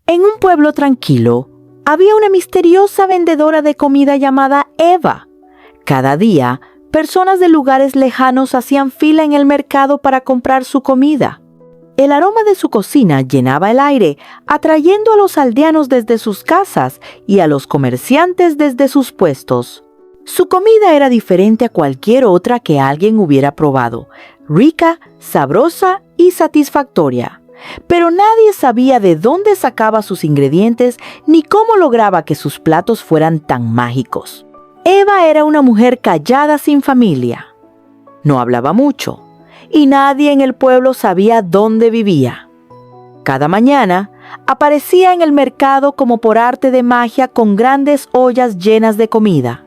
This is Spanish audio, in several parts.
En un pueblo tranquilo, había una misteriosa vendedora de comida llamada Eva. Cada día, personas de lugares lejanos hacían fila en el mercado para comprar su comida. El aroma de su cocina llenaba el aire, atrayendo a los aldeanos desde sus casas y a los comerciantes desde sus puestos. Su comida era diferente a cualquier otra que alguien hubiera probado, rica, sabrosa y satisfactoria. Pero nadie sabía de dónde sacaba sus ingredientes ni cómo lograba que sus platos fueran tan mágicos. Eva era una mujer callada sin familia. No hablaba mucho, y nadie en el pueblo sabía dónde vivía. Cada mañana aparecía en el mercado como por arte de magia con grandes ollas llenas de comida.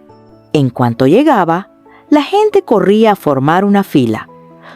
En cuanto llegaba, la gente corría a formar una fila.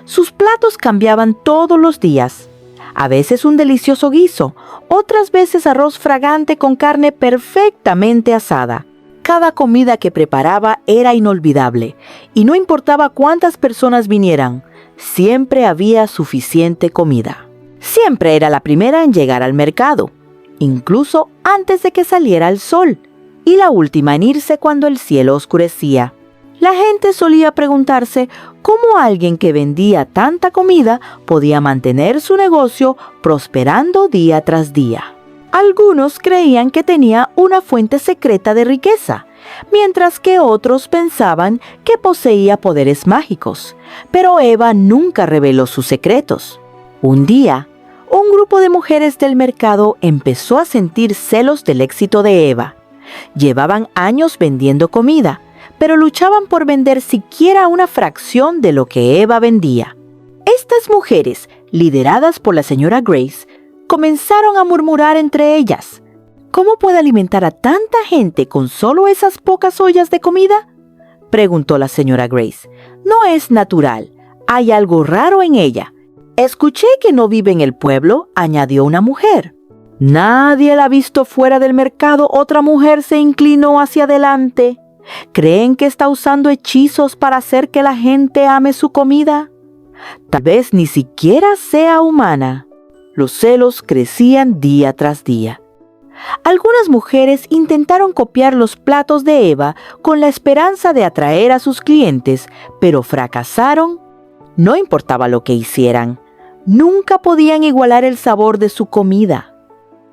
Sus platos cambiaban todos los días. A veces un delicioso guiso, otras veces arroz fragante con carne perfectamente asada. Cada comida que preparaba era inolvidable, y no importaba cuántas personas vinieran, siempre había suficiente comida. Siempre era la primera en llegar al mercado, incluso antes de que saliera el sol, y la última en irse cuando el cielo oscurecía. La gente solía preguntarse cómo alguien que vendía tanta comida podía mantener su negocio prosperando día tras día. Algunos creían que tenía una fuente secreta de riqueza, mientras que otros pensaban que poseía poderes mágicos. Pero Eva nunca reveló sus secretos. Un día, un grupo de mujeres del mercado empezó a sentir celos del éxito de Eva. Llevaban años vendiendo comida, pero luchaban por vender siquiera una fracción de lo que Eva vendía. Estas mujeres, lideradas por la señora Grace, comenzaron a murmurar entre ellas: ¿cómo puede alimentar a tanta gente con solo esas pocas ollas de comida?, preguntó la señora Grace. No es natural, hay algo raro en ella. Escuché que no vive en el pueblo, añadió una mujer. Nadie la ha visto fuera del mercado. Otra mujer se inclinó hacia adelante. ¿Creen que está usando hechizos para hacer que la gente ame su comida? Tal vez ni siquiera sea humana. Los celos crecían día tras día. Algunas mujeres intentaron copiar los platos de Eva con la esperanza de atraer a sus clientes, pero fracasaron. No importaba lo que hicieran, nunca podían igualar el sabor de su comida.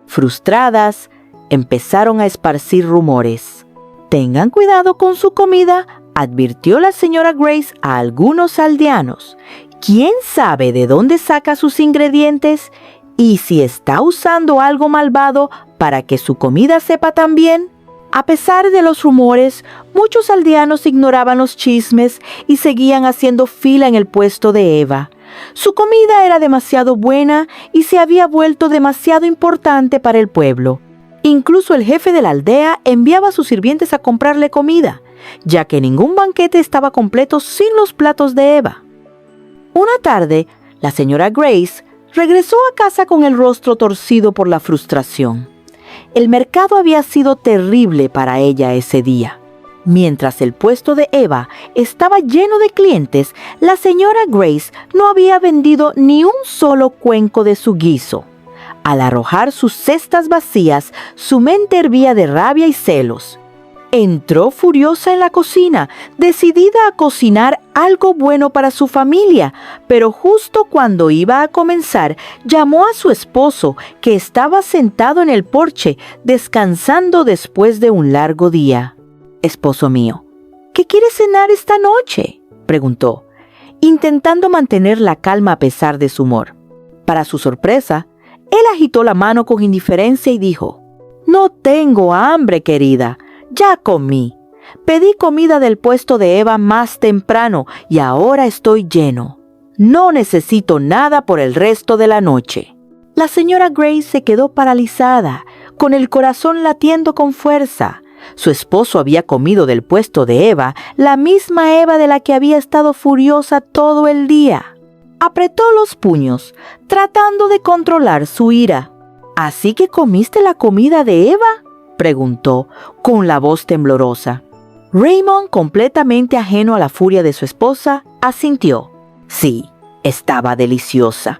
Frustradas, empezaron a esparcir rumores. Tengan cuidado con su comida, advirtió la señora Grace a algunos aldeanos. ¿Quién sabe de dónde saca sus ingredientes? ¿Y si está usando algo malvado para que su comida sepa tan bien? A pesar de los rumores, muchos aldeanos ignoraban los chismes y seguían haciendo fila en el puesto de Eva. Su comida era demasiado buena y se había vuelto demasiado importante para el pueblo. Incluso el jefe de la aldea enviaba a sus sirvientes a comprarle comida, ya que ningún banquete estaba completo sin los platos de Eva. Una tarde, la señora Grace regresó a casa con el rostro torcido por la frustración. El mercado había sido terrible para ella ese día. Mientras el puesto de Eva estaba lleno de clientes, la señora Grace no había vendido ni un solo cuenco de su guiso. Al arrojar sus cestas vacías, su mente hervía de rabia y celos. Entró furiosa en la cocina, decidida a cocinar algo bueno para su familia, pero justo cuando iba a comenzar, llamó a su esposo, que estaba sentado en el porche, descansando después de un largo día. «Esposo mío, ¿qué quieres cenar esta noche?», preguntó, intentando mantener la calma a pesar de su humor. Para su sorpresa, él agitó la mano con indiferencia y dijo: «No tengo hambre, querida. Ya comí. Pedí comida del puesto de Eva más temprano y ahora estoy lleno. No necesito nada por el resto de la noche». La señora Grace se quedó paralizada, con el corazón latiendo con fuerza. Su esposo había comido del puesto de Eva, la misma Eva de la que había estado furiosa todo el día. Apretó los puños, tratando de controlar su ira. «¿Así que comiste la comida de Eva?», preguntó, con la voz temblorosa. Raymond, completamente ajeno a la furia de su esposa, asintió. «Sí, estaba deliciosa.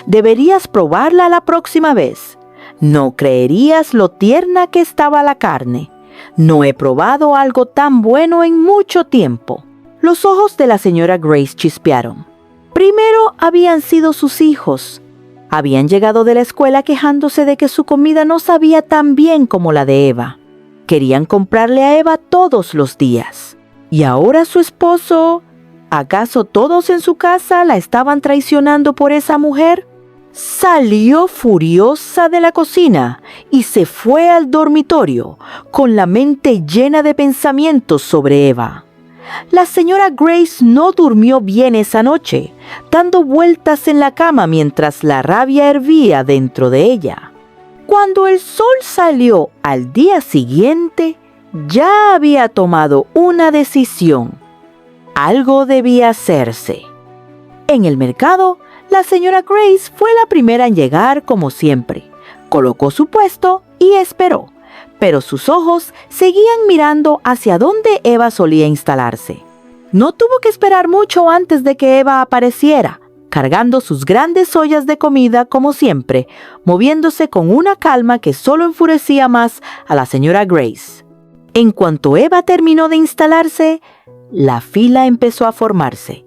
Deberías probarla la próxima vez. No creerías lo tierna que estaba la carne. No he probado algo tan bueno en mucho tiempo. Los ojos de la señora Grace chispearon. Primero habían sido sus hijos. Habían llegado de la escuela quejándose de que su comida no sabía tan bien como la de Eva. Querían comprarle a Eva todos los días. Y ahora su esposo... ¿Acaso todos en su casa la estaban traicionando por esa mujer? Salió furiosa de la cocina y se fue al dormitorio con la mente llena de pensamientos sobre Eva. La señora Grace no durmió bien esa noche, dando vueltas en la cama mientras la rabia hervía dentro de ella. Cuando el sol salió al día siguiente, ya había tomado una decisión. Algo debía hacerse. En el mercado, la señora Grace fue la primera en llegar como siempre. Colocó su puesto y esperó, pero sus ojos seguían mirando hacia donde Eva solía instalarse. No tuvo que esperar mucho antes de que Eva apareciera, cargando sus grandes ollas de comida como siempre, moviéndose con una calma que solo enfurecía más a la señora Grace. En cuanto Eva terminó de instalarse, la fila empezó a formarse.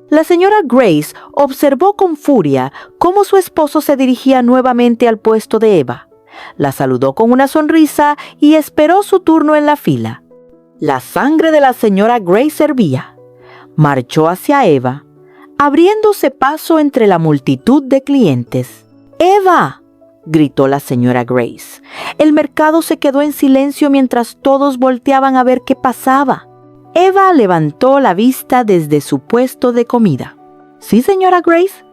La señora Grace observó con furia cómo su esposo se dirigía nuevamente al puesto de Eva. La saludó con una sonrisa y esperó su turno en la fila. La sangre de la señora Grace hervía. Marchó hacia Eva, abriéndose paso entre la multitud de clientes. ¡Eva!, gritó la señora Grace. El mercado se quedó en silencio mientras todos volteaban a ver qué pasaba. Eva levantó la vista desde su puesto de comida. ¿Sí, señora Grace?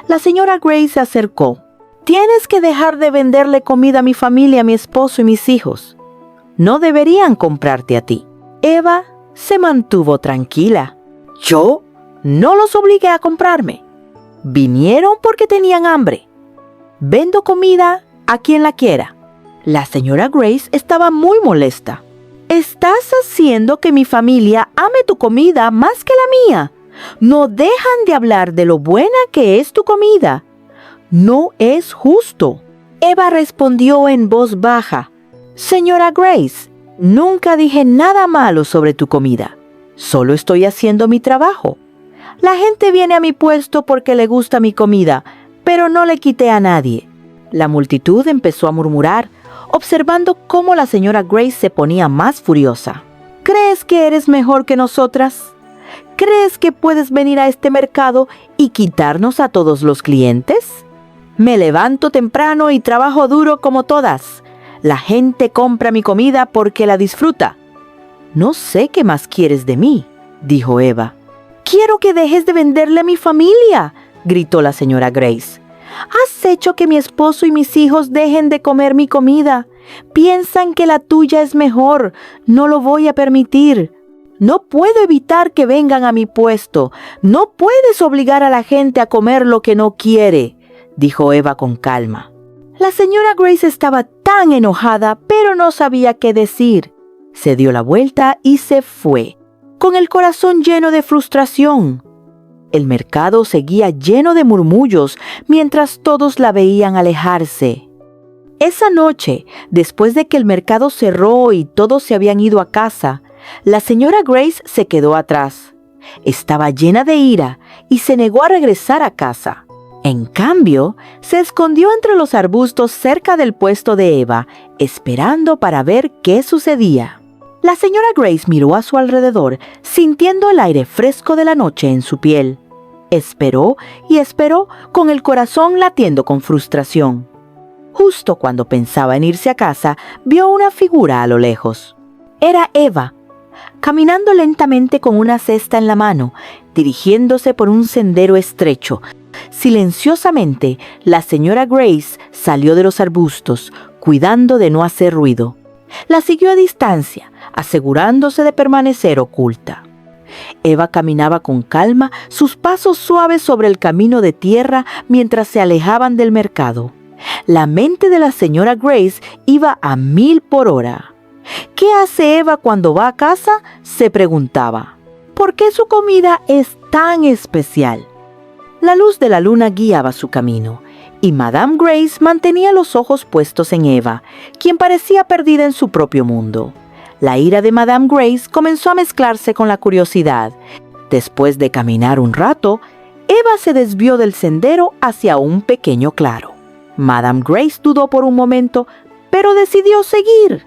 La señora Grace se acercó. Tienes que dejar de venderle comida a mi familia, a mi esposo y mis hijos. No deberían comprarte a ti. Eva se mantuvo tranquila. Yo no los obligué a comprarme. Vinieron porque tenían hambre. Vendo comida a quien la quiera. La señora Grace estaba muy molesta. Estás haciendo que mi familia ame tu comida más que la mía. No dejan de hablar de lo buena que es tu comida. No es justo. Eva respondió en voz baja. Señora Grace, nunca dije nada malo sobre tu comida. Solo estoy haciendo mi trabajo. La gente viene a mi puesto porque le gusta mi comida, pero no le quité a nadie. La multitud empezó a murmurar, observando cómo la señora Grace se ponía más furiosa. ¿Crees que eres mejor que nosotras? ¿Crees que puedes venir a este mercado y quitarnos a todos los clientes? Me levanto temprano y trabajo duro como todas. La gente compra mi comida porque la disfruta. No sé qué más quieres de mí, dijo Eva. Quiero que dejes de venderle a mi familia, gritó la señora Grace. Has hecho que mi esposo y mis hijos dejen de comer mi comida. Piensan que la tuya es mejor. No lo voy a permitir. No puedo evitar que vengan a mi puesto. No puedes obligar a la gente a comer lo que no quiere, dijo Eva con calma. La señora Grace estaba tan enojada, pero no sabía qué decir. Se dio la vuelta y se fue, con el corazón lleno de frustración. El mercado seguía lleno de murmullos mientras todos la veían alejarse. Esa noche, después de que el mercado cerró y todos se habían ido a casa, la señora Grace se quedó atrás. Estaba llena de ira y se negó a regresar a casa. En cambio, se escondió entre los arbustos cerca del puesto de Eva, esperando para ver qué sucedía. La señora Grace miró a su alrededor, sintiendo el aire fresco de la noche en su piel. Esperó y esperó, con el corazón latiendo con frustración. Justo cuando pensaba en irse a casa, vio una figura a lo lejos. Era Eva, caminando lentamente con una cesta en la mano, dirigiéndose por un sendero estrecho. Silenciosamente, la señora Grace salió de los arbustos, cuidando de no hacer ruido. La siguió a distancia, asegurándose de permanecer oculta. Eva caminaba con calma, sus pasos suaves sobre el camino de tierra mientras se alejaban del mercado. La mente de la señora Grace iba a 1000 por hora. ¿Qué hace Eva cuando va a casa?, se preguntaba. ¿Por qué su comida es tan especial? La luz de la luna guiaba su camino, y Madame Grace mantenía los ojos puestos en Eva, quien parecía perdida en su propio mundo. La ira de Madame Grace comenzó a mezclarse con la curiosidad. Después de caminar un rato, Eva se desvió del sendero hacia un pequeño claro. Madame Grace dudó por un momento, pero decidió seguir.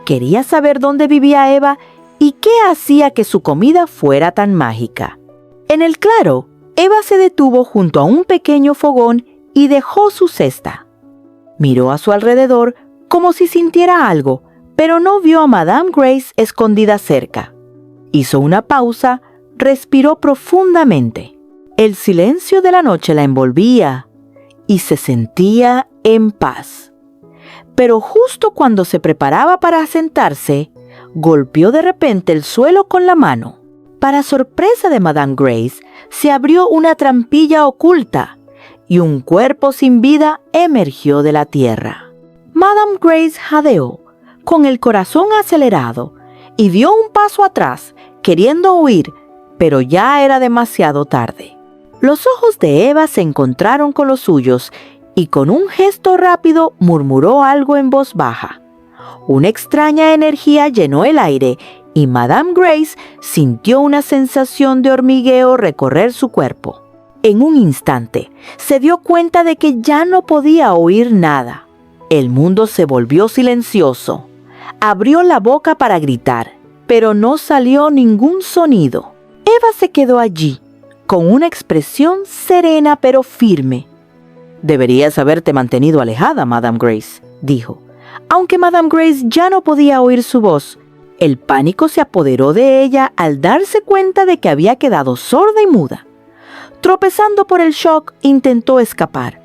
Quería saber dónde vivía Eva y qué hacía que su comida fuera tan mágica. En el claro, Eva se detuvo junto a un pequeño fogón y dejó su cesta. Miró a su alrededor como si sintiera algo, pero no vio a Madame Grace escondida cerca. Hizo una pausa, respiró profundamente. El silencio de la noche la envolvía y se sentía en paz. Pero justo cuando se preparaba para sentarse, golpeó de repente el suelo con la mano. Para sorpresa de Madame Grace, se abrió una trampilla oculta y un cuerpo sin vida emergió de la tierra. Madame Grace jadeó, con el corazón acelerado, y dio un paso atrás, queriendo huir, pero ya era demasiado tarde. Los ojos de Eva se encontraron con los suyos y con un gesto rápido murmuró algo en voz baja. Una extraña energía llenó el aire y Madame Grace sintió una sensación de hormigueo recorrer su cuerpo. En un instante, se dio cuenta de que ya no podía oír nada. El mundo se volvió silencioso. Abrió la boca para gritar, pero no salió ningún sonido. Eva se quedó allí, con una expresión serena pero firme. «Deberías haberte mantenido alejada, Madame Grace», dijo. Aunque Madame Grace ya no podía oír su voz, el pánico se apoderó de ella al darse cuenta de que había quedado sorda y muda. Tropezando por el shock, intentó escapar,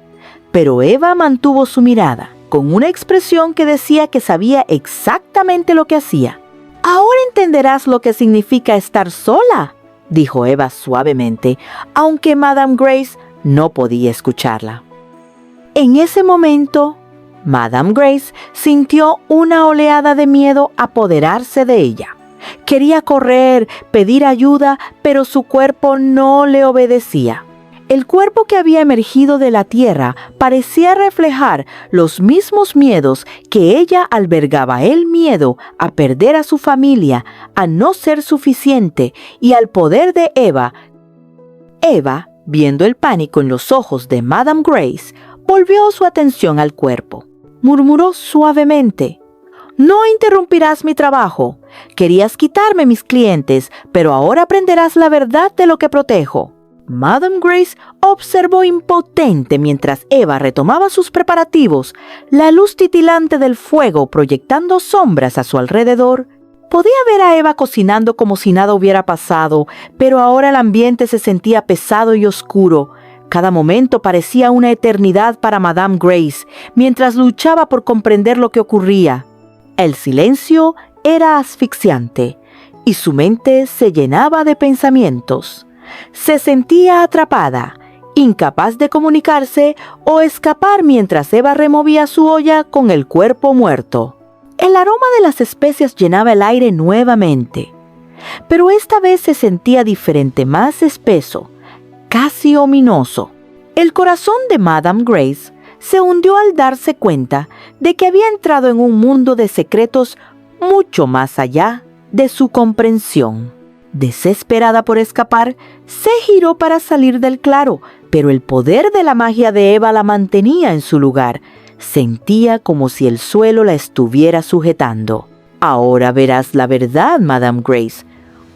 pero Eva mantuvo su mirada, con una expresión que decía que sabía exactamente lo que hacía. «Ahora entenderás lo que significa estar sola», dijo Eva suavemente, aunque Madame Grace no podía escucharla. En ese momento, Madame Grace sintió una oleada de miedo apoderarse de ella. Quería correr, pedir ayuda, pero su cuerpo no le obedecía. El cuerpo que había emergido de la tierra parecía reflejar los mismos miedos que ella albergaba: el miedo a perder a su familia, a no ser suficiente y al poder de Eva. Eva, viendo el pánico en los ojos de Madame Grace, volvió su atención al cuerpo. Murmuró suavemente: «No interrumpirás mi trabajo. Querías quitarme mis clientes, pero ahora aprenderás la verdad de lo que protejo». Madame Grace observó impotente mientras Eva retomaba sus preparativos, la luz titilante del fuego proyectando sombras a su alrededor. Podía ver a Eva cocinando como si nada hubiera pasado, pero ahora el ambiente se sentía pesado y oscuro. Cada momento parecía una eternidad para Madame Grace, mientras luchaba por comprender lo que ocurría. El silencio era asfixiante, y su mente se llenaba de pensamientos. Se sentía atrapada, incapaz de comunicarse o escapar mientras Eva removía su olla con el cuerpo muerto. El aroma de las especias llenaba el aire nuevamente, pero esta vez se sentía diferente, más espeso, casi ominoso. El corazón de Madame Grace se hundió al darse cuenta de que había entrado en un mundo de secretos mucho más allá de su comprensión. Desesperada por escapar, se giró para salir del claro, pero el poder de la magia de Eva la mantenía en su lugar. Sentía como si el suelo la estuviera sujetando. «Ahora verás la verdad, Madame Grace»,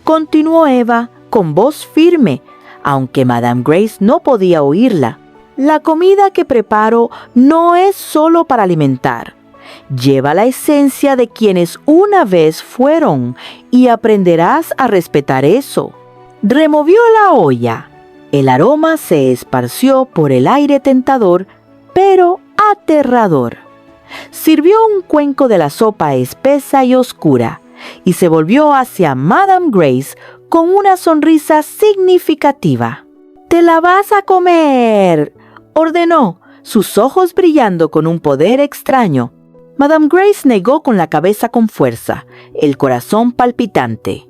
continuó Eva con voz firme, aunque Madame Grace no podía oírla. «La comida que preparo no es solo para alimentar. Lleva la esencia de quienes una vez fueron y aprenderás a respetar eso». Removió la olla. El aroma se esparció por el aire tentador, pero aterrador. Sirvió un cuenco de la sopa espesa y oscura y se volvió hacia Madame Grace con una sonrisa significativa. «¡Te la vas a comer!», ordenó, sus ojos brillando con un poder extraño. Madame Grace negó con la cabeza con fuerza, el corazón palpitante.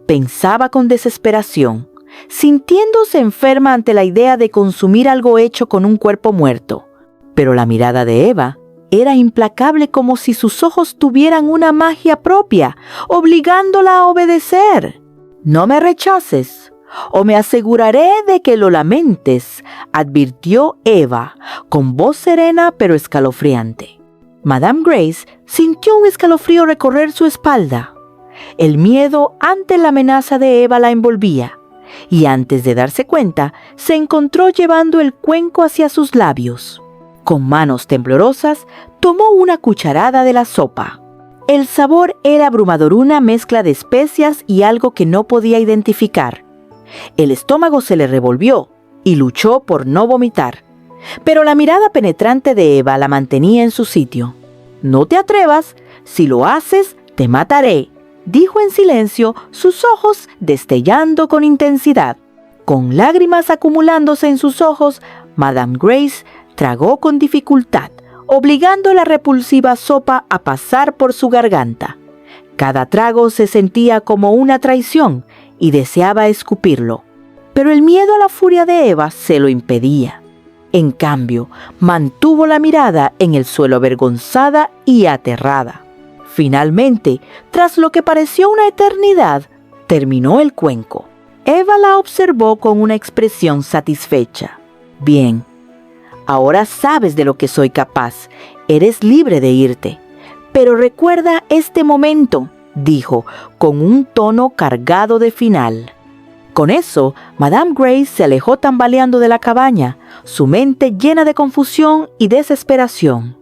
Pensaba con desesperación: sintiéndose enferma ante la idea de consumir algo hecho con un cuerpo muerto. Pero la mirada de Eva era implacable, como si sus ojos tuvieran una magia propia, obligándola a obedecer. «No me rechaces, o me aseguraré de que lo lamentes», advirtió Eva, con voz serena pero escalofriante. Madame Grace sintió un escalofrío recorrer su espalda. El miedo ante la amenaza de Eva la envolvía, y antes de darse cuenta, se encontró llevando el cuenco hacia sus labios. Con manos temblorosas, tomó una cucharada de la sopa. El sabor era abrumador, una mezcla de especias y algo que no podía identificar. El estómago se le revolvió y luchó por no vomitar. Pero la mirada penetrante de Eva la mantenía en su sitio. «No te atrevas, si lo haces, te mataré», dijo en silencio, sus ojos destellando con intensidad. Con lágrimas acumulándose en sus ojos, Madame Grace tragó con dificultad, obligando la repulsiva sopa a pasar por su garganta. Cada trago se sentía como una traición y deseaba escupirlo, pero el miedo a la furia de Eva se lo impedía. En cambio, mantuvo la mirada en el suelo, avergonzada y aterrada. Finalmente, tras lo que pareció una eternidad, terminó el cuenco. Eva la observó con una expresión satisfecha. «Bien, ahora sabes de lo que soy capaz. Eres libre de irte. Pero recuerda este momento», dijo, con un tono cargado de final. Con eso, Madame Grace se alejó tambaleando de la cabaña, su mente llena de confusión y desesperación.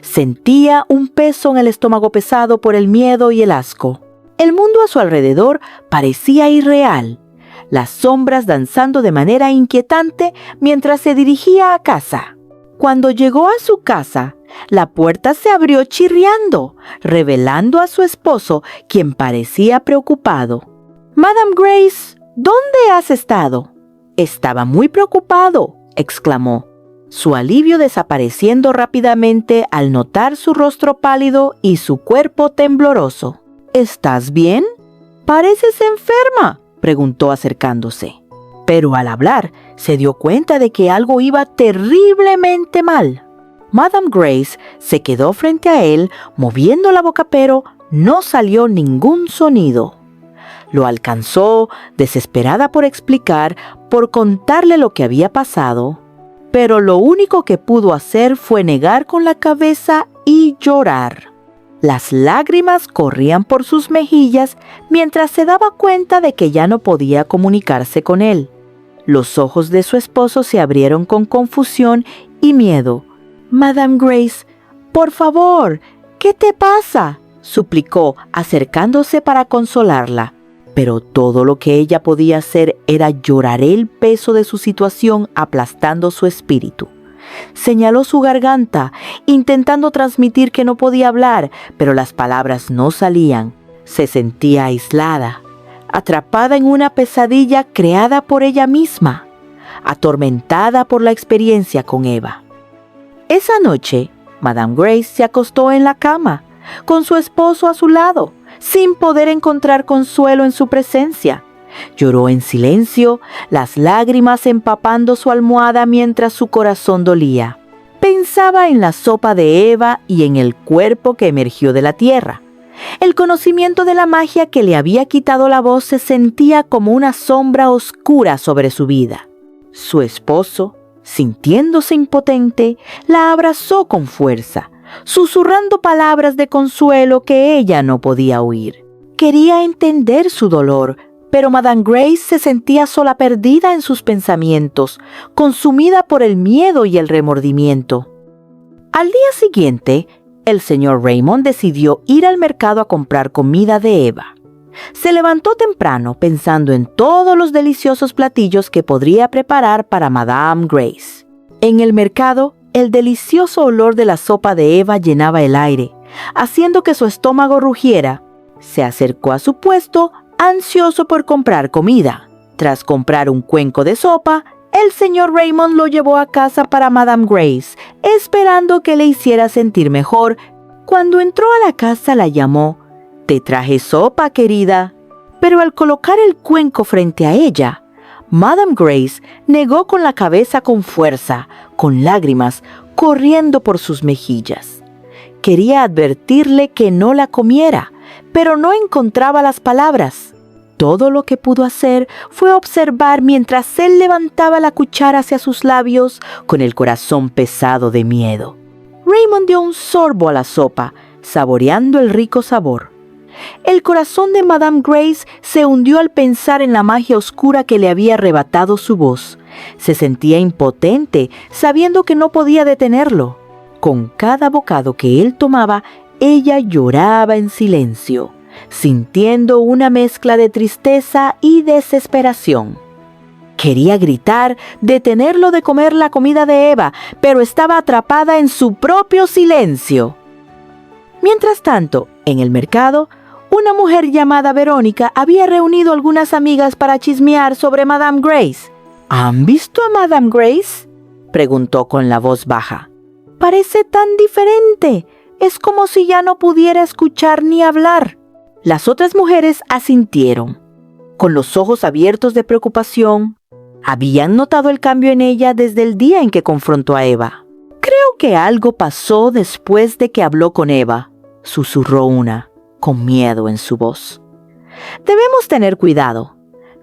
Sentía un peso en el estómago pesado por el miedo y el asco. El mundo a su alrededor parecía irreal, las sombras danzando de manera inquietante mientras se dirigía a casa. Cuando llegó a su casa, la puerta se abrió chirriando, revelando a su esposo, quien parecía preocupado. «Madame Grace, ¿dónde has estado?» «Estaba muy preocupado», exclamó, su alivio desapareciendo rápidamente al notar su rostro pálido y su cuerpo tembloroso. «¿Estás bien? Pareces enferma», preguntó acercándose. Pero al hablar, se dio cuenta de que algo iba terriblemente mal. Madame Grace se quedó frente a él, moviendo la boca, pero no salió ningún sonido. Lo alcanzó, desesperada por explicar, por contarle lo que había pasado, pero lo único que pudo hacer fue negar con la cabeza y llorar. Las lágrimas corrían por sus mejillas mientras se daba cuenta de que ya no podía comunicarse con él. Los ojos de su esposo se abrieron con confusión y miedo. «Madame Grace, por favor, ¿qué te pasa?», suplicó, acercándose para consolarla. Pero todo lo que ella podía hacer era llorar el peso de su situación, aplastando su espíritu. Señaló su garganta, intentando transmitir que no podía hablar, pero las palabras no salían. Se sentía aislada, atrapada en una pesadilla creada por ella misma, atormentada por la experiencia con Eva. Esa noche, Madame Grace se acostó en la cama, con su esposo a su lado, sin poder encontrar consuelo en su presencia. Lloró en silencio, las lágrimas empapando su almohada mientras su corazón dolía. Pensaba en la sopa de Eva y en el cuerpo que emergió de la tierra. El conocimiento de la magia que le había quitado la voz se sentía como una sombra oscura sobre su vida. Su esposo, sintiéndose impotente, la abrazó con fuerza, susurrando palabras de consuelo que ella no podía oír. Quería entender su dolor, pero Madame Grace se sentía sola, perdida en sus pensamientos, consumida por el miedo y el remordimiento. Al día siguiente, el señor Raymond decidió ir al mercado a comprar comida de Eva. Se levantó temprano pensando en todos los deliciosos platillos que podría preparar para Madame Grace. En el mercado, el delicioso olor de la sopa de Eva llenaba el aire, haciendo que su estómago rugiera. Se acercó a su puesto, ansioso por comprar comida. Tras comprar un cuenco de sopa, el señor Raymond lo llevó a casa para Madame Grace, esperando que le hiciera sentir mejor. Cuando entró a la casa la llamó. «Te traje sopa, querida». Pero al colocar el cuenco frente a ella, Madame Grace negó con la cabeza con fuerza, con lágrimas corriendo por sus mejillas. Quería advertirle que no la comiera, pero no encontraba las palabras. Todo lo que pudo hacer fue observar mientras él levantaba la cuchara hacia sus labios con el corazón pesado de miedo. Raymond dio un sorbo a la sopa, saboreando el rico sabor. El corazón de Madame Grace se hundió al pensar en la magia oscura que le había arrebatado su voz. Se sentía impotente, sabiendo que no podía detenerlo. Con cada bocado que él tomaba, ella lloraba en silencio, sintiendo una mezcla de tristeza y desesperación. Quería gritar, detenerlo de comer la comida de Eva, pero estaba atrapada en su propio silencio. Mientras tanto, en el mercado, una mujer llamada Verónica había reunido algunas amigas para chismear sobre Madame Grace. ¿Han visto a Madame Grace?, preguntó con la voz baja. Parece tan diferente. Es como si ya no pudiera escuchar ni hablar. Las otras mujeres asintieron, con los ojos abiertos de preocupación. Habían notado el cambio en ella desde el día en que confrontó a Eva. Creo que algo pasó después de que habló con Eva, susurró una, con miedo en su voz. Debemos tener cuidado.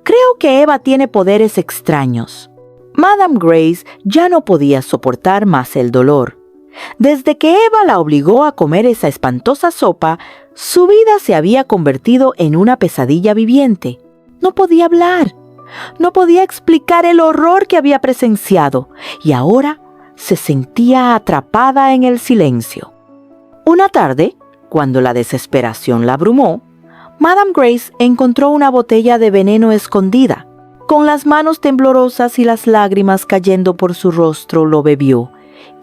Creo que Eva tiene poderes extraños. Madame Grace ya no podía soportar más el dolor. Desde que Eva la obligó a comer esa espantosa sopa, su vida se había convertido en una pesadilla viviente. No podía hablar. No podía explicar el horror que había presenciado y ahora se sentía atrapada en el silencio. Una tarde, cuando la desesperación la abrumó, Madame Grace encontró una botella de veneno escondida. Con las manos temblorosas y las lágrimas cayendo por su rostro, lo bebió,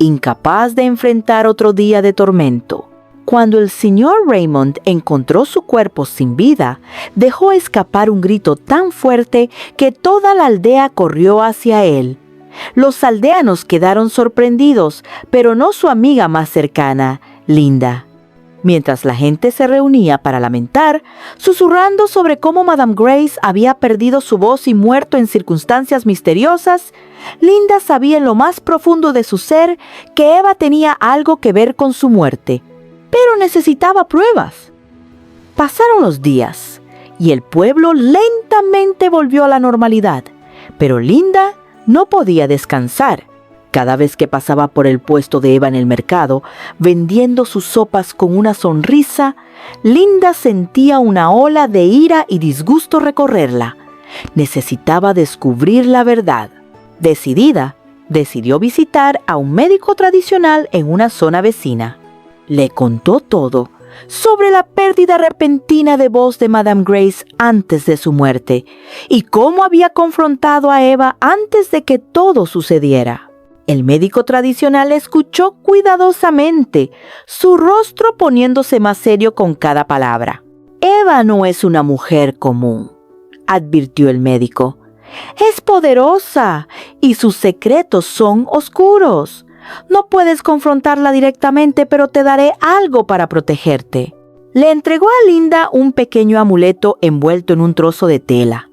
incapaz de enfrentar otro día de tormento. Cuando el señor Raymond encontró su cuerpo sin vida, dejó escapar un grito tan fuerte que toda la aldea corrió hacia él. Los aldeanos quedaron sorprendidos, pero no su amiga más cercana, Linda. Mientras la gente se reunía para lamentar, susurrando sobre cómo Madame Grace había perdido su voz y muerto en circunstancias misteriosas, Linda sabía en lo más profundo de su ser que Eva tenía algo que ver con su muerte, pero necesitaba pruebas. Pasaron los días y el pueblo lentamente volvió a la normalidad, pero Linda no podía descansar. Cada vez que pasaba por el puesto de Eva en el mercado, vendiendo sus sopas con una sonrisa, Linda sentía una ola de ira y disgusto recorrerla. Necesitaba descubrir la verdad. Decidida, decidió visitar a un médico tradicional en una zona vecina. Le contó todo sobre la pérdida repentina de voz de Madame Grace antes de su muerte y cómo había confrontado a Eva antes de que todo sucediera. El médico tradicional escuchó cuidadosamente, su rostro poniéndose más serio con cada palabra. Eva no es una mujer común, advirtió el médico. Es poderosa y sus secretos son oscuros. No puedes confrontarla directamente, pero te daré algo para protegerte. Le entregó a Linda un pequeño amuleto envuelto en un trozo de tela.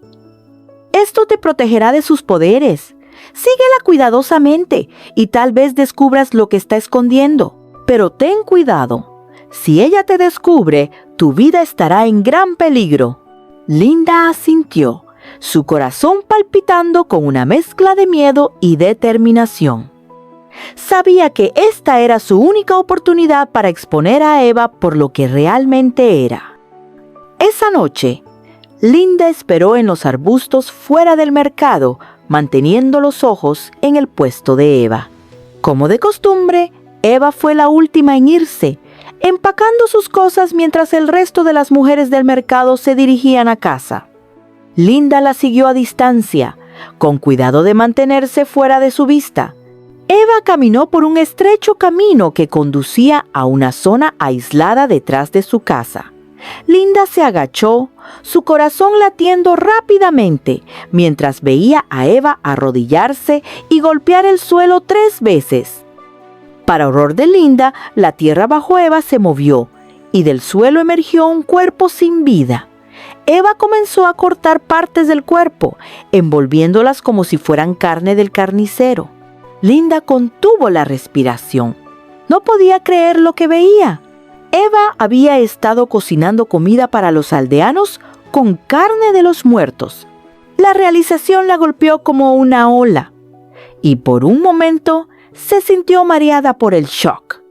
Esto te protegerá de sus poderes. Síguela cuidadosamente y tal vez descubras lo que está escondiendo. Pero ten cuidado. Si ella te descubre, tu vida estará en gran peligro. Linda asintió, su corazón palpitando con una mezcla de miedo y determinación. Sabía que esta era su única oportunidad para exponer a Eva por lo que realmente era. Esa noche, Linda esperó en los arbustos fuera del mercado, manteniendo los ojos en el puesto de Eva. Como de costumbre, Eva fue la última en irse, empacando sus cosas mientras el resto de las mujeres del mercado se dirigían a casa. Linda la siguió a distancia, con cuidado de mantenerse fuera de su vista. Eva caminó por un estrecho camino que conducía a una zona aislada detrás de su casa. Linda se agachó, su corazón latiendo rápidamente, mientras veía a Eva arrodillarse y golpear el suelo 3 veces. Para horror de Linda, la tierra bajo Eva se movió y del suelo emergió un cuerpo sin vida. Eva comenzó a cortar partes del cuerpo, envolviéndolas como si fueran carne del carnicero. Linda contuvo la respiración. No podía creer lo que veía. Eva había estado cocinando comida para los aldeanos con carne de los muertos. La realización la golpeó como una ola, y por un momento se sintió mareada por el shock.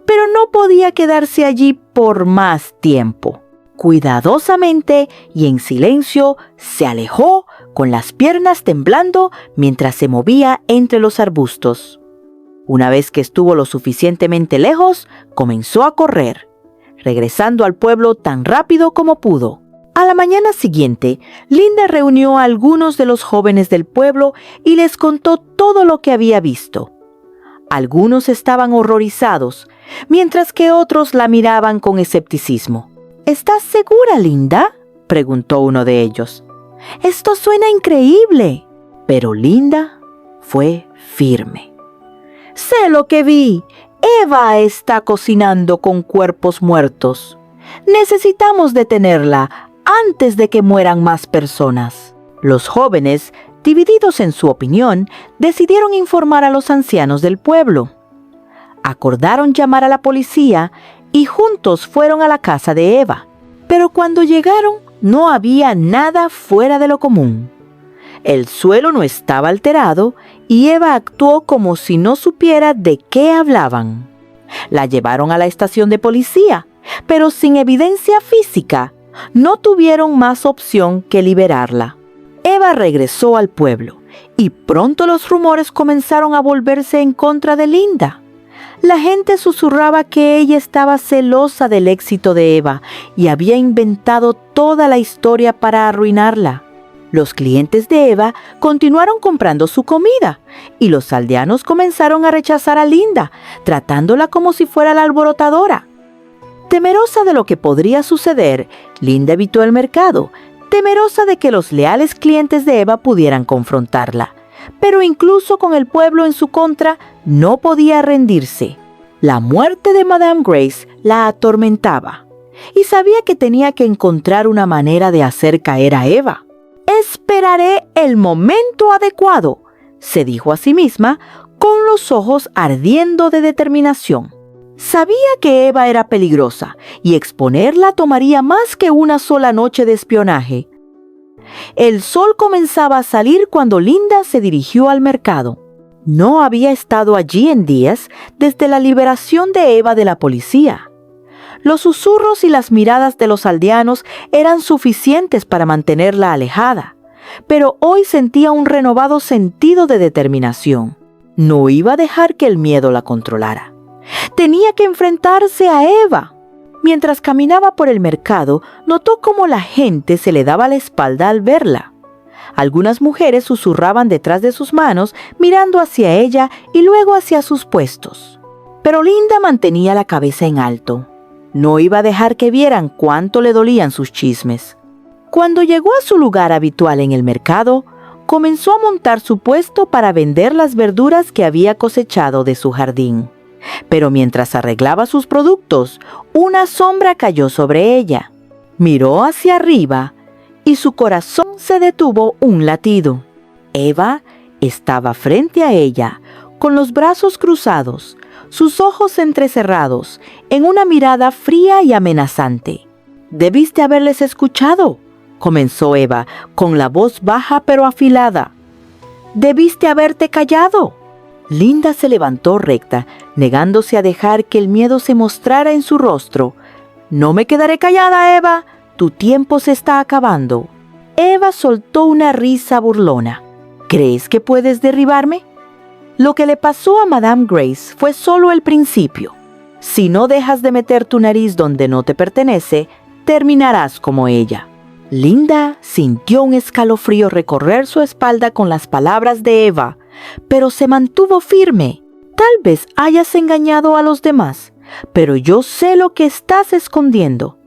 Pero no podía quedarse allí por más tiempo. Cuidadosamente y en silencio se alejó con las piernas temblando mientras se movía entre los arbustos. Una vez que estuvo lo suficientemente lejos, comenzó a correr, regresando al pueblo tan rápido como pudo. A la mañana siguiente, Linda reunió a algunos de los jóvenes del pueblo y les contó todo lo que había visto. Algunos estaban horrorizados, mientras que otros la miraban con escepticismo. ¿Estás segura, Linda?, preguntó uno de ellos. Esto suena increíble. Pero Linda fue firme. Sé lo que vi. Eva está cocinando con cuerpos muertos. Necesitamos detenerla antes de que mueran más personas. Los jóvenes, divididos en su opinión, decidieron informar a los ancianos del pueblo. Acordaron llamar a la policía y juntos fueron a la casa de Eva. Pero cuando llegaron, no había nada fuera de lo común. El suelo no estaba alterado y Eva actuó como si no supiera de qué hablaban. La llevaron a la estación de policía, pero sin evidencia física, no tuvieron más opción que liberarla. Eva regresó al pueblo y pronto los rumores comenzaron a volverse en contra de Linda. La gente susurraba que ella estaba celosa del éxito de Eva y había inventado toda la historia para arruinarla. Los clientes de Eva continuaron comprando su comida y los aldeanos comenzaron a rechazar a Linda, tratándola como si fuera la alborotadora. Temerosa de lo que podría suceder, Linda evitó el mercado, temerosa de que los leales clientes de Eva pudieran confrontarla. Pero incluso con el pueblo en su contra, no podía rendirse. La muerte de Madame Grace la atormentaba y sabía que tenía que encontrar una manera de hacer caer a Eva. «Esperaré el momento adecuado», se dijo a sí misma, con los ojos ardiendo de determinación. Sabía que Eva era peligrosa y exponerla tomaría más que una sola noche de espionaje. El sol comenzaba a salir cuando Linda se dirigió al mercado. No había estado allí en días desde la liberación de Eva de la policía. Los susurros y las miradas de los aldeanos eran suficientes para mantenerla alejada, pero hoy sentía un renovado sentido de determinación. No iba a dejar que el miedo la controlara. Tenía que enfrentarse a Eva. Mientras caminaba por el mercado, notó cómo la gente se le daba la espalda al verla. Algunas mujeres susurraban detrás de sus manos, mirando hacia ella y luego hacia sus puestos. Pero Linda mantenía la cabeza en alto. No iba a dejar que vieran cuánto le dolían sus chismes. Cuando llegó a su lugar habitual en el mercado, comenzó a montar su puesto para vender las verduras que había cosechado de su jardín. Pero mientras arreglaba sus productos, una sombra cayó sobre ella. Miró hacia arriba y su corazón se detuvo un latido. Eva estaba frente a ella, con los brazos cruzados, sus ojos entrecerrados, en una mirada fría y amenazante. «Debiste haberles escuchado», comenzó Eva, con la voz baja pero afilada. «Debiste haberte callado». Linda se levantó recta, negándose a dejar que el miedo se mostrara en su rostro. «No me quedaré callada, Eva. Tu tiempo se está acabando». Eva soltó una risa burlona. «¿Crees que puedes derribarme?» Lo que le pasó a Madame Grace fue solo el principio. Si no dejas de meter tu nariz donde no te pertenece, terminarás como ella. Linda sintió un escalofrío recorrer su espalda con las palabras de Eva, pero se mantuvo firme. «Tal vez hayas engañado a los demás, pero yo sé lo que estás escondiendo.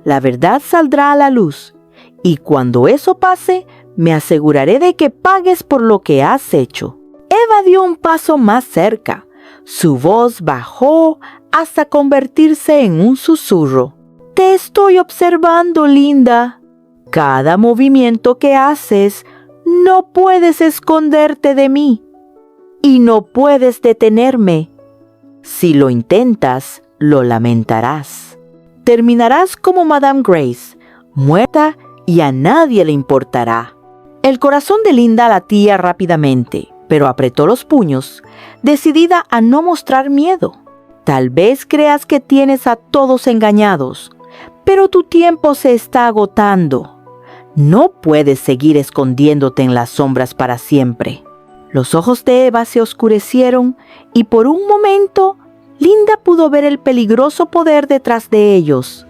La verdad saldrá a la luz, y cuando eso pase, me aseguraré de que pagues por lo que has hecho». Eva dio un paso más cerca. Su voz bajó hasta convertirse en un susurro. «Te estoy observando, Linda». Cada movimiento que haces, no puedes esconderte de mí. Y no puedes detenerme. Si lo intentas, lo lamentarás. Terminarás como Madame Grace, muerta y a nadie le importará. El corazón de Linda latía rápidamente, pero apretó los puños, decidida a no mostrar miedo. Tal vez creas que tienes a todos engañados, pero tu tiempo se está agotando. No puedes seguir escondiéndote en las sombras para siempre. Los ojos de Eva se oscurecieron y por un momento Linda pudo ver el peligroso poder detrás de ellos.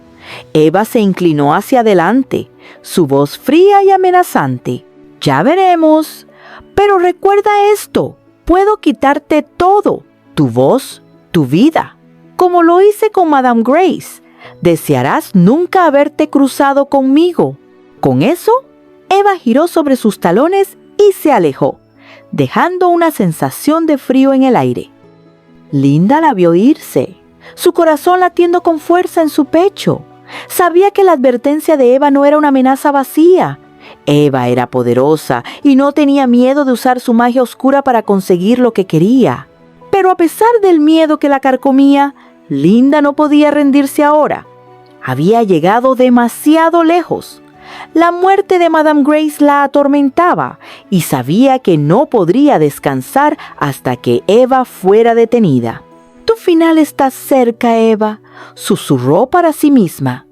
Eva se inclinó hacia adelante, su voz fría y amenazante. Ya veremos. Pero recuerda esto, puedo quitarte todo, tu voz, tu vida. Como lo hice con Madame Grace, desearás nunca haberte cruzado conmigo. Con eso, Eva giró sobre sus talones y se alejó, dejando una sensación de frío en el aire. Linda la vio irse, su corazón latiendo con fuerza en su pecho. Sabía que la advertencia de Eva no era una amenaza vacía. Eva era poderosa y no tenía miedo de usar su magia oscura para conseguir lo que quería. Pero a pesar del miedo que la carcomía, Linda no podía rendirse ahora. Había llegado demasiado lejos. La muerte de Madame Grace la atormentaba y sabía que no podría descansar hasta que Eva fuera detenida. «Tu final está cerca, Eva», susurró para sí misma.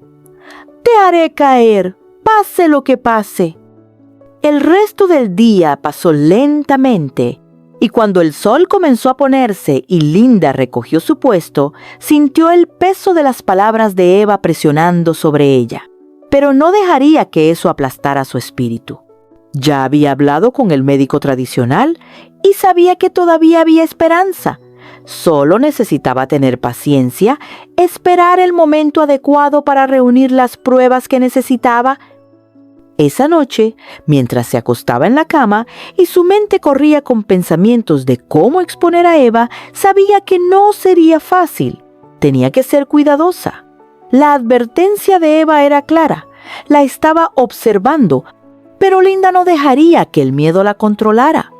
«Te haré caer, pase lo que pase». El resto del día pasó lentamente y cuando el sol comenzó a ponerse y Linda recogió su puesto, sintió el peso de las palabras de Eva presionando sobre ella. Pero no dejaría que eso aplastara su espíritu. Ya había hablado con el médico tradicional y sabía que todavía había esperanza. Solo necesitaba tener paciencia, esperar el momento adecuado para reunir las pruebas que necesitaba. Esa noche, mientras se acostaba en la cama y su mente corría con pensamientos de cómo exponer a Eva, sabía que no sería fácil. Tenía que ser cuidadosa. La advertencia de Eva era clara. La estaba observando, pero Linda no dejaría que el miedo la controlara.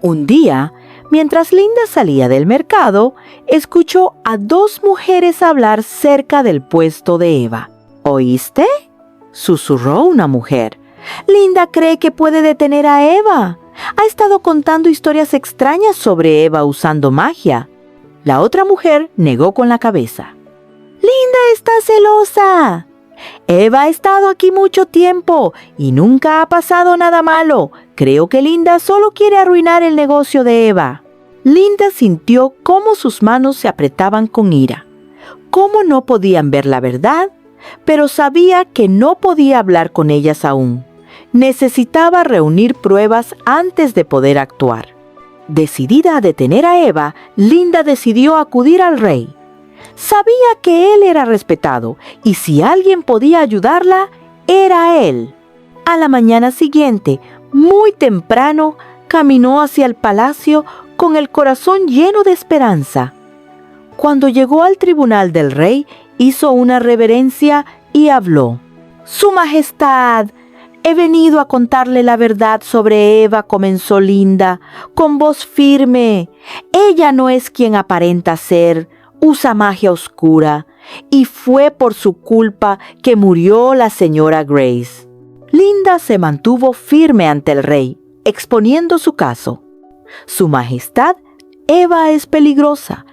Un día, mientras Linda salía del mercado, escuchó a dos mujeres hablar cerca del puesto de Eva. «¿Oíste?», susurró una mujer. «Linda cree que puede detener a Eva. Ha estado contando historias extrañas sobre Eva usando magia». La otra mujer negó con la cabeza. «Linda está celosa. Eva ha estado aquí mucho tiempo y nunca ha pasado nada malo. Creo que Linda solo quiere arruinar el negocio de Eva». Linda sintió cómo sus manos se apretaban con ira. Cómo no podían ver la verdad, pero sabía que no podía hablar con ellas aún. Necesitaba reunir pruebas antes de poder actuar. Decidida a detener a Eva, Linda decidió acudir al rey. Sabía que él era respetado y si alguien podía ayudarla, era él. A la mañana siguiente, muy temprano, caminó hacia el palacio con el corazón lleno de esperanza. Cuando llegó al tribunal del rey, hizo una reverencia y habló. «Su Majestad, he venido a contarle la verdad sobre Eva», comenzó Linda, con voz firme. «Ella no es quien aparenta ser, usa magia oscura, y fue por su culpa que murió la señora Grace». Linda se mantuvo firme ante el rey, exponiendo su caso. «Su Majestad, Eva es peligrosa.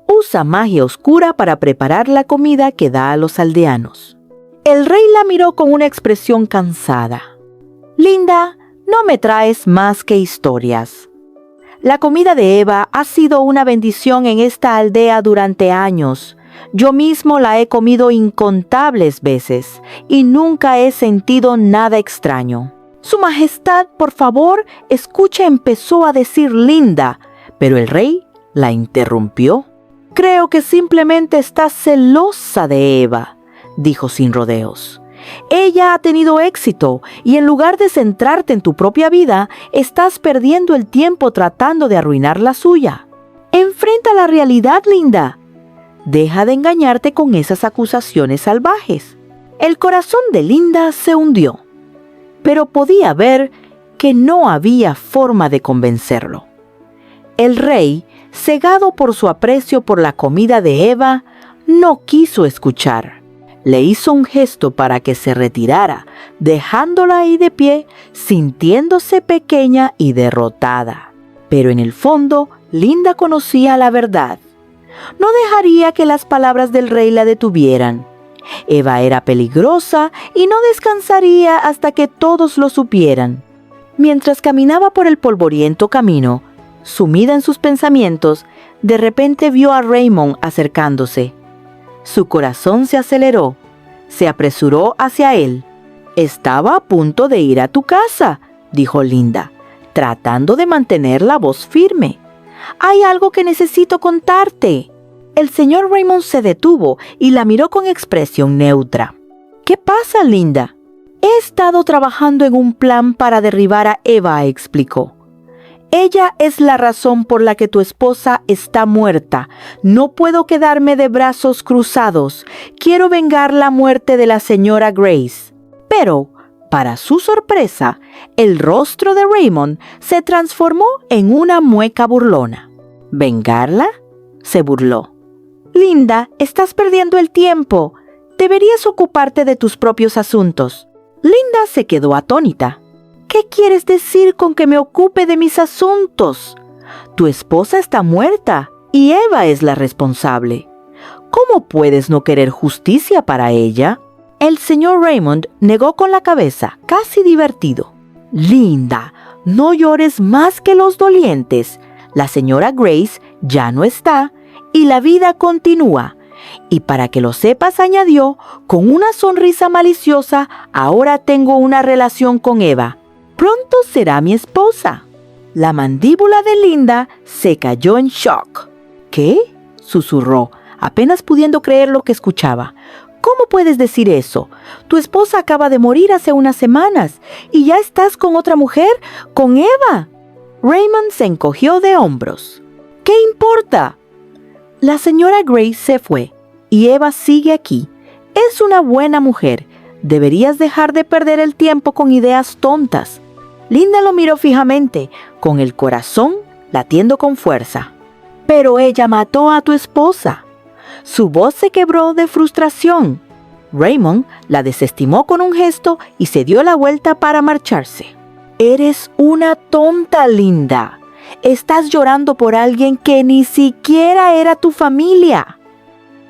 Usa magia oscura para preparar la comida que da a los aldeanos». El rey la miró con una expresión cansada. «Linda, no me traes más que historias. La comida de Eva ha sido una bendición en esta aldea durante años. Yo mismo la he comido incontables veces y nunca he sentido nada extraño». «Su Majestad, por favor, escuche», empezó a decir Linda, pero el rey la interrumpió. «Creo que simplemente estás celosa de Eva», dijo sin rodeos. «Ella ha tenido éxito y en lugar de centrarte en tu propia vida, estás perdiendo el tiempo tratando de arruinar la suya. Enfrenta la realidad, Linda. Deja de engañarte con esas acusaciones salvajes». El corazón de Linda se hundió. pero podía ver que no había forma de convencerlo. El rey, cegado por su aprecio por la comida de Eva, no quiso escuchar. Le hizo un gesto para que se retirara, dejándola ahí de pie, sintiéndose pequeña y derrotada. Pero en el fondo, Linda conocía la verdad. No dejaría que las palabras del rey la detuvieran. Eva era peligrosa y no descansaría hasta que todos lo supieran. Mientras caminaba por el polvoriento camino, sumida en sus pensamientos, de repente vio a Raymond acercándose. Su corazón se aceleró. Se apresuró hacia él. «Estaba a punto de ir a tu casa», dijo Linda, tratando de mantener la voz firme. «Hay algo que necesito contarte». El señor Raymond se detuvo y la miró con expresión neutra. «¿Qué pasa, Linda?» «He estado trabajando en un plan para derribar a Eva», explicó. «Ella es la razón por la que tu esposa está muerta. No puedo quedarme de brazos cruzados. Quiero vengar la muerte de la señora Grace». Pero, para su sorpresa, el rostro de Raymond se transformó en una mueca burlona. «¿Vengarla?», se burló. «Linda, estás perdiendo el tiempo. Deberías ocuparte de tus propios asuntos». Linda se quedó atónita. «¿Qué quieres decir con que me ocupe de mis asuntos? Tu esposa está muerta y Eva es la responsable. ¿Cómo puedes no querer justicia para ella?». El señor Raymond negó con la cabeza, casi divertido. «Linda, no llores más que los dolientes. La señora Grace ya no está y la vida continúa. Y para que lo sepas», añadió, con una sonrisa maliciosa, «ahora tengo una relación con Eva. Pronto será mi esposa». La mandíbula de Linda se cayó en shock. «¿Qué?», susurró, apenas pudiendo creer lo que escuchaba. «¿Cómo puedes decir eso? Tu esposa acaba de morir hace unas semanas y ya estás con otra mujer, con Eva». Raymond se encogió de hombros. «¿Qué importa? La señora Grace se fue y Eva sigue aquí. Es una buena mujer. Deberías dejar de perder el tiempo con ideas tontas». Linda lo miró fijamente, con el corazón latiendo con fuerza. «Pero ella mató a tu esposa». Su voz se quebró de frustración. Raymond la desestimó con un gesto y se dio la vuelta para marcharse. «Eres una tonta, Linda. Estás llorando por alguien que ni siquiera era tu familia.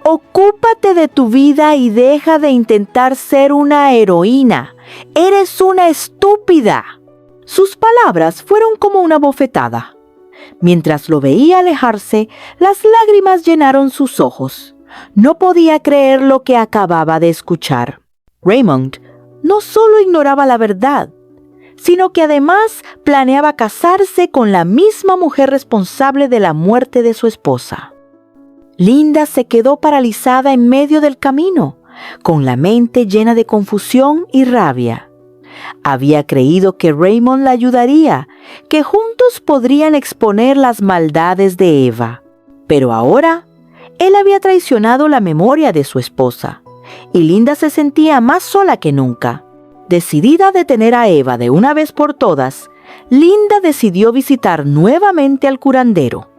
Ocúpate de tu vida y deja de intentar ser una heroína. Eres una estúpida». Sus palabras fueron como una bofetada. Mientras lo veía alejarse, las lágrimas llenaron sus ojos. No podía creer lo que acababa de escuchar. Raymond no solo ignoraba la verdad, sino que además planeaba casarse con la misma mujer responsable de la muerte de su esposa. Linda se quedó paralizada en medio del camino, con la mente llena de confusión y rabia. Había creído que Raymond la ayudaría, que juntos podrían exponer las maldades de Eva. Pero ahora, él había traicionado la memoria de su esposa, y Linda se sentía más sola que nunca. Decidida a detener a Eva de una vez por todas, Linda decidió visitar nuevamente al curandero.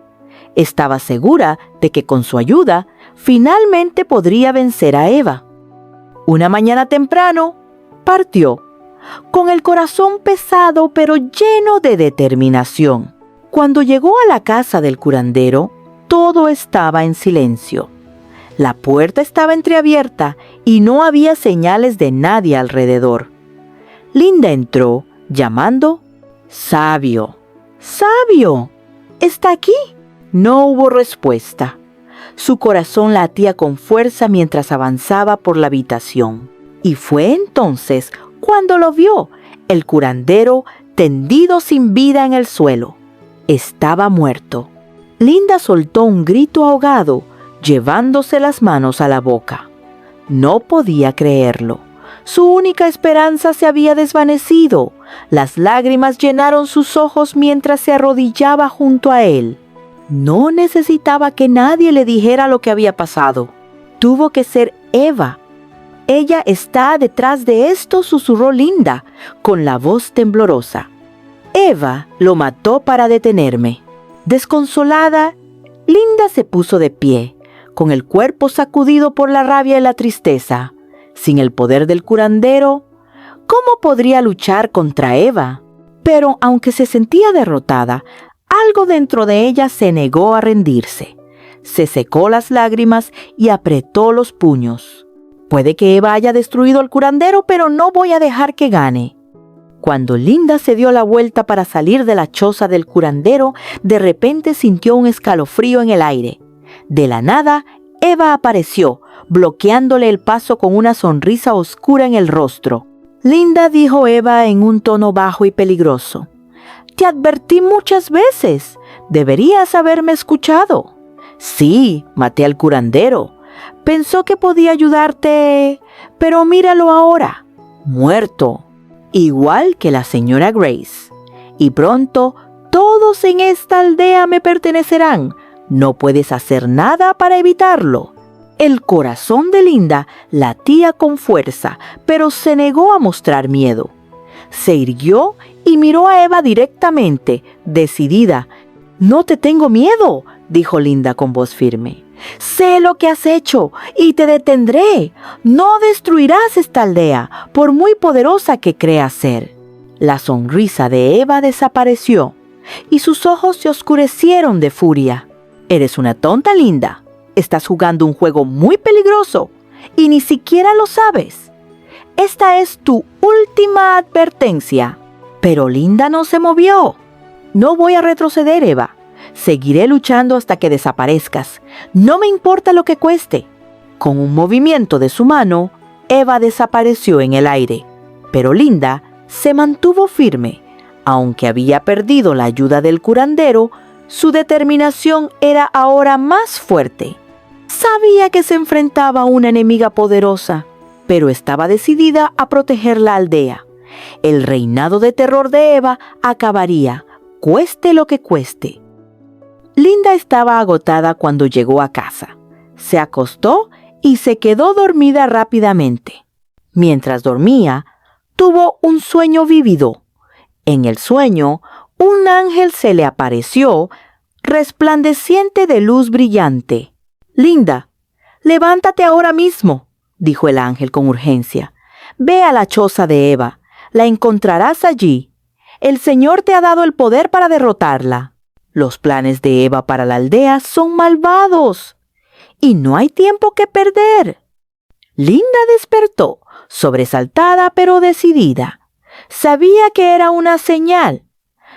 Estaba segura de que con su ayuda, finalmente podría vencer a Eva. Una mañana temprano, partió, con el corazón pesado pero lleno de determinación. Cuando llegó a la casa del curandero, todo estaba en silencio. La puerta estaba entreabierta y no había señales de nadie alrededor. Linda entró, llamando: «Sabio, sabio, ¿está aquí?». No hubo respuesta. Su corazón latía con fuerza mientras avanzaba por la habitación. Y fue entonces cuando lo vio, el curandero tendido sin vida en el suelo. Estaba muerto. Linda soltó un grito ahogado, llevándose las manos a la boca. No podía creerlo. Su única esperanza se había desvanecido. Las lágrimas llenaron sus ojos mientras se arrodillaba junto a él. No necesitaba que nadie le dijera lo que había pasado. Tuvo que ser Eva. Ella está detrás de esto, susurró Linda, con la voz temblorosa. Eva lo mató para detenerme. Desconsolada, Linda se puso de pie, con el cuerpo sacudido por la rabia y la tristeza. Sin el poder del curandero, ¿cómo podría luchar contra Eva? Pero aunque se sentía derrotada, algo dentro de ella se negó a rendirse. Se secó las lágrimas y apretó los puños. Puede que Eva haya destruido al curandero, pero no voy a dejar que gane. Cuando Linda se dio la vuelta para salir de la choza del curandero, de repente sintió un escalofrío en el aire. De la nada, Eva apareció, bloqueándole el paso con una sonrisa oscura en el rostro. Linda, dijo Eva en un tono bajo y peligroso. Te advertí muchas veces. Deberías haberme escuchado. Sí, maté al curandero. Pensó que podía ayudarte, pero míralo ahora, muerto, igual que la señora Grace. Y pronto todos en esta aldea me pertenecerán. No puedes hacer nada para evitarlo. El corazón de Linda latía con fuerza, pero se negó a mostrar miedo. Se irguió y miró a Eva directamente, decidida. No te tengo miedo, dijo Linda con voz firme. Sé lo que has hecho y te detendré. No destruirás esta aldea, por muy poderosa que creas ser. La sonrisa de Eva desapareció y sus ojos se oscurecieron de furia. Eres una tonta, Linda. Estás jugando un juego muy peligroso y ni siquiera lo sabes. Esta es tu última advertencia. Pero Linda no se movió. No voy a retroceder, Eva. Seguiré luchando hasta que desaparezcas. No me importa lo que cueste. Con un movimiento de su mano, Eva desapareció en el aire. Pero Linda se mantuvo firme. Aunque había perdido la ayuda del curandero, su determinación era ahora más fuerte. Sabía que se enfrentaba a una enemiga poderosa, pero estaba decidida a proteger la aldea. El reinado de terror de Eva acabaría, cueste lo que cueste. Linda estaba agotada cuando llegó a casa. Se acostó y se quedó dormida rápidamente. Mientras dormía, tuvo un sueño vívido. En el sueño, un ángel se le apareció, resplandeciente de luz brillante. Linda, levántate ahora mismo, dijo el ángel con urgencia. Ve a la choza de Eva. La encontrarás allí. El Señor te ha dado el poder para derrotarla. Los planes de Eva para la aldea son malvados y no hay tiempo que perder. Linda despertó, sobresaltada pero decidida. Sabía que era una señal.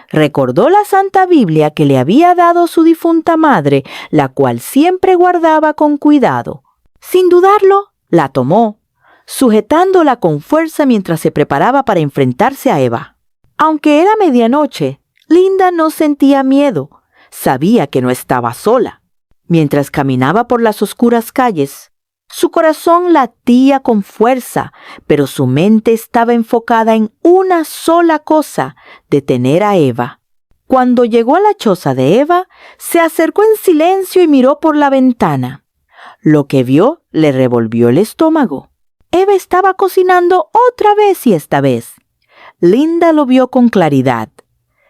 Recordó la Santa Biblia que le había dado su difunta madre, la cual siempre guardaba con cuidado. Sin dudarlo, la tomó, sujetándola con fuerza mientras se preparaba para enfrentarse a Eva. Aunque era medianoche, Linda no sentía miedo. Sabía que no estaba sola. Mientras caminaba por las oscuras calles, su corazón latía con fuerza, pero su mente estaba enfocada en una sola cosa: detener a Eva. Cuando llegó a la choza de Eva, se acercó en silencio y miró por la ventana. Lo que vio le revolvió el estómago. Eva estaba cocinando otra vez y esta vez. Linda lo vio con claridad.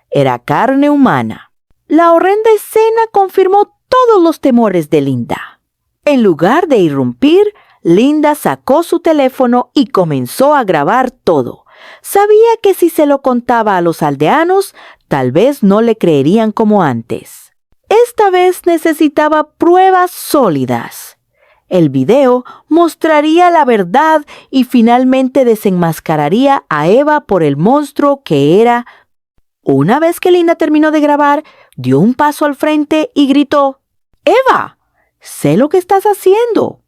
Era carne humana. La horrenda escena confirmó todos los temores de Linda. En lugar de irrumpir, Linda sacó su teléfono y comenzó a grabar todo. Sabía que si se lo contaba a los aldeanos, tal vez no le creerían como antes. Esta vez necesitaba pruebas sólidas. El video mostraría la verdad y finalmente desenmascararía a Eva por el monstruo que era. Una vez que Linda terminó de grabar, dio un paso al frente y gritó: «¡Eva! Sé lo que estás haciendo.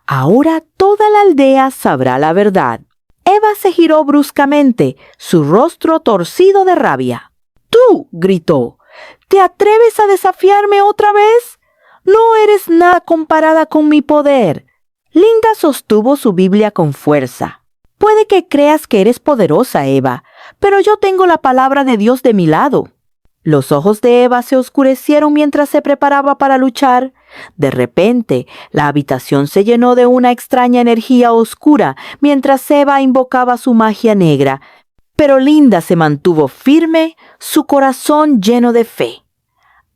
Ahora toda la aldea sabrá la verdad». Eva se giró bruscamente, su rostro torcido de rabia. «¡Tú!», gritó. «¿Te atreves a desafiarme otra vez? No eres nada comparada con mi poder». Linda sostuvo su Biblia con fuerza. «Puede que creas que eres poderosa, Eva, pero yo tengo la palabra de Dios de mi lado». Los ojos de Eva se oscurecieron mientras se preparaba para luchar. De repente, la habitación se llenó de una extraña energía oscura mientras Eva invocaba su magia negra. Pero Linda se mantuvo firme, su corazón lleno de fe.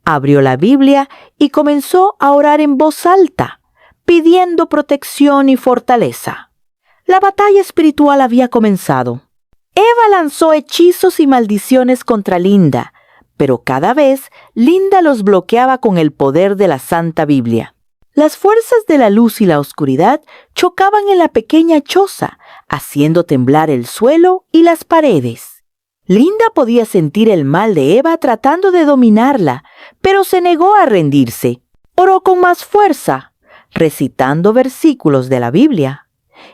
Abrió la Biblia y comenzó a orar en voz alta, pidiendo protección y fortaleza. La batalla espiritual había comenzado. Eva lanzó hechizos y maldiciones contra Linda, pero cada vez Linda los bloqueaba con el poder de la Santa Biblia. Las fuerzas de la luz y la oscuridad chocaban en la pequeña choza, haciendo temblar el suelo y las paredes. Linda podía sentir el mal de Eva tratando de dominarla, pero se negó a rendirse. Oró con más fuerza, recitando versículos de la Biblia,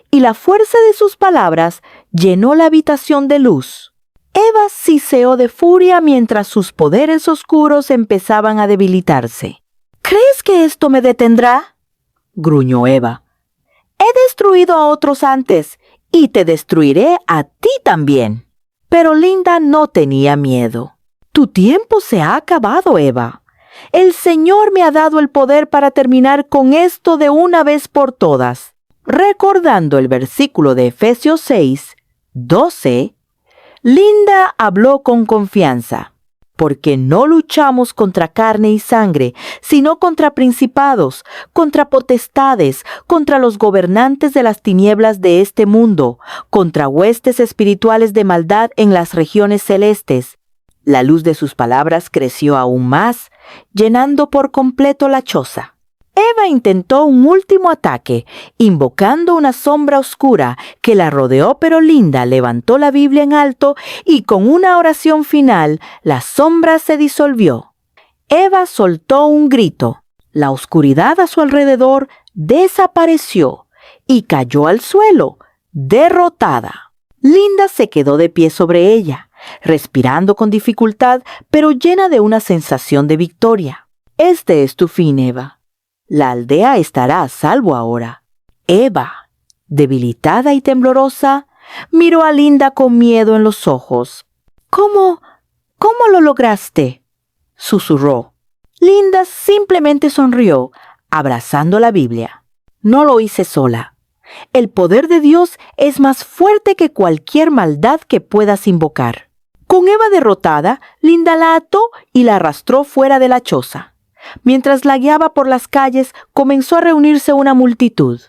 y la fuerza de sus palabras llenó la habitación de luz. Eva siseó de furia mientras sus poderes oscuros empezaban a debilitarse. ¿Crees que esto me detendrá?, gruñó Eva. He destruido a otros antes, y te destruiré a ti también. Pero Linda no tenía miedo. Tu tiempo se ha acabado, Eva. El Señor me ha dado el poder para terminar con esto de una vez por todas. Recordando el versículo de Efesios 6:12, Linda habló con confianza, porque no luchamos contra carne y sangre, sino contra principados, contra potestades, contra los gobernantes de las tinieblas de este mundo, contra huestes espirituales de maldad en las regiones celestes. La luz de sus palabras creció aún más, llenando por completo la choza. Eva intentó un último ataque, invocando una sombra oscura que la rodeó, pero Linda levantó la Biblia en alto y con una oración final, la sombra se disolvió. Eva soltó un grito. La oscuridad a su alrededor desapareció y cayó al suelo, derrotada. Linda se quedó de pie sobre ella, respirando con dificultad, pero llena de una sensación de victoria. Este es tu fin, Eva. La aldea estará a salvo ahora. Eva, debilitada y temblorosa, miró a Linda con miedo en los ojos. ¿Cómo lo lograste?, susurró. Linda simplemente sonrió, abrazando la Biblia. No lo hice sola. El poder de Dios es más fuerte que cualquier maldad que puedas invocar. Con Eva derrotada, Linda la ató y la arrastró fuera de la choza. Mientras la guiaba por las calles, comenzó a reunirse una multitud.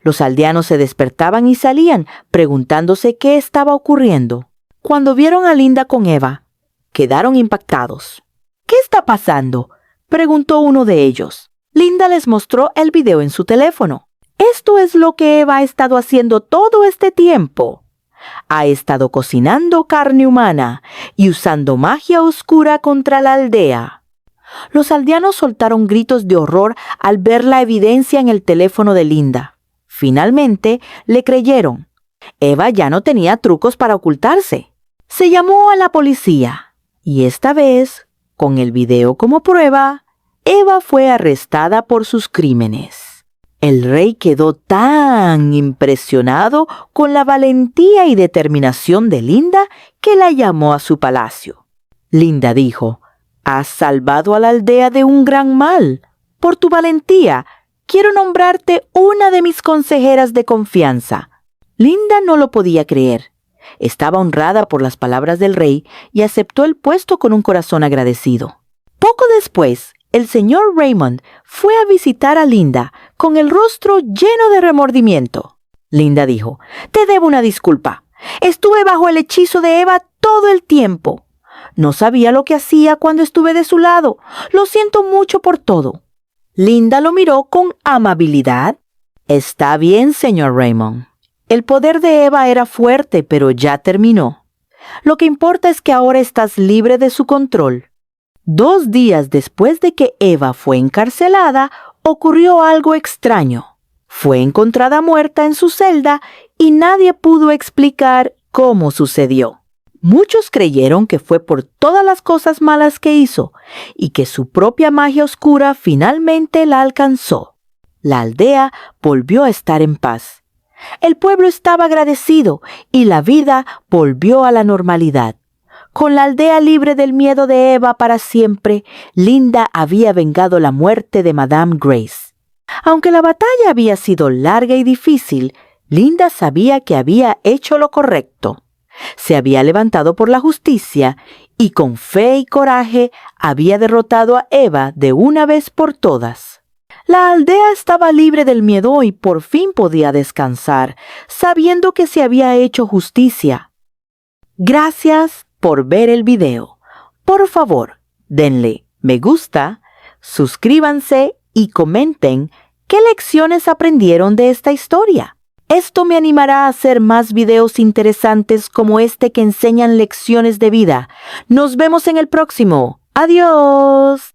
Los aldeanos se despertaban y salían, preguntándose qué estaba ocurriendo. Cuando vieron a Linda con Eva, quedaron impactados. ¿Qué está pasando?, preguntó uno de ellos. Linda les mostró el video en su teléfono. Esto es lo que Eva ha estado haciendo todo este tiempo. Ha estado cocinando carne humana y usando magia oscura contra la aldea. Los aldeanos soltaron gritos de horror al ver la evidencia en el teléfono de Linda. Finalmente, le creyeron. Eva ya no tenía trucos para ocultarse. Se llamó a la policía, y esta vez, con el video como prueba, Eva fue arrestada por sus crímenes. El rey quedó tan impresionado con la valentía y determinación de Linda que la llamó a su palacio. Linda dijo: «Has salvado a la aldea de un gran mal. Por tu valentía, quiero nombrarte una de mis consejeras de confianza». Linda no lo podía creer. Estaba honrada por las palabras del rey y aceptó el puesto con un corazón agradecido. Poco después, el señor Raymond fue a visitar a Linda con el rostro lleno de remordimiento. Linda dijo: «Te debo una disculpa. Estuve bajo el hechizo de Eva todo el tiempo. No sabía lo que hacía cuando estuve de su lado. Lo siento mucho por todo». Linda lo miró con amabilidad. «Está bien, señor Raymond. El poder de Eva era fuerte, pero ya terminó. Lo que importa es que ahora estás libre de su control». 2 días después de que Eva fue encarcelada, ocurrió algo extraño. Fue encontrada muerta en su celda y nadie pudo explicar cómo sucedió. Muchos creyeron que fue por todas las cosas malas que hizo y que su propia magia oscura finalmente la alcanzó. La aldea volvió a estar en paz. El pueblo estaba agradecido y la vida volvió a la normalidad. Con la aldea libre del miedo de Eva para siempre, Linda había vengado la muerte de Madame Grace. Aunque la batalla había sido larga y difícil, Linda sabía que había hecho lo correcto. Se había levantado por la justicia y con fe y coraje había derrotado a Eva de una vez por todas. La aldea estaba libre del miedo y por fin podía descansar, sabiendo que se había hecho justicia. Gracias por ver el video. Por favor, denle me gusta, suscríbanse y comenten qué lecciones aprendieron de esta historia. Esto me animará a hacer más videos interesantes como este que enseñan lecciones de vida. Nos vemos en el próximo. ¡Adiós!